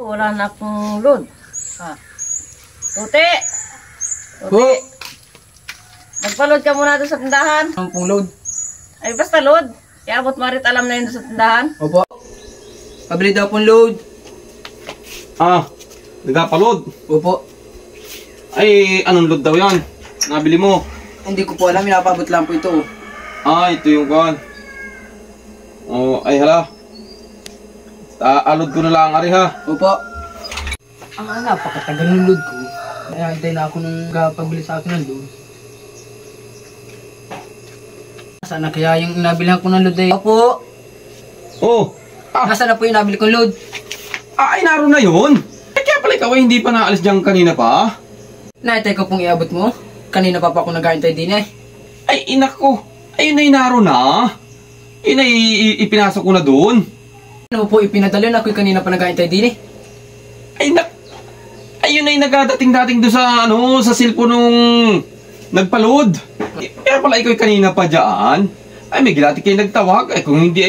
Wala na akong load. Ha. Tuti! Tuti! Po! Magpa-load ka muna doon sa tindahan. Ang pong load? Ay, basta load. Iabot marit alam na yun doon sa tindahan. Opo. Pabili daw pong load. Ah, nagpapaload. Opo. Ay, anong load daw yan? Nabili mo? Hindi ko po alam, pinapabot lang po ito. Ah, ito yung kuhan. Oh, ay hala. Alod ko na lang, ari ha. Opo. Napakatagal ng load ko. Kaya hintay na ako nung pagbili sa akin ng load. Nasaan na kaya yung nabilhan ko ng load eh? Opo. Oh, Nasaan na po yung nabili kong load? ay naroon na yun. Kaya pala ikaw ay hindi pa naalis dyan kanina pa. Naitay ko pong iabot mo. Kanina pa ako nag-aantay din eh. Ay, inak ko. Ayun ay naroon na. Yun ay ipinasok ko na doon. Ano po ipinadala na ako'y kanina pa nag-aantay din eh. Ay, ayun ay nagadating-dating doon sa, sa cellphone nung nagpaload. Kaya pala ikaw ay kanina pa dyan. Ay, may gilati kayo nagtawag. Ay, kung hindi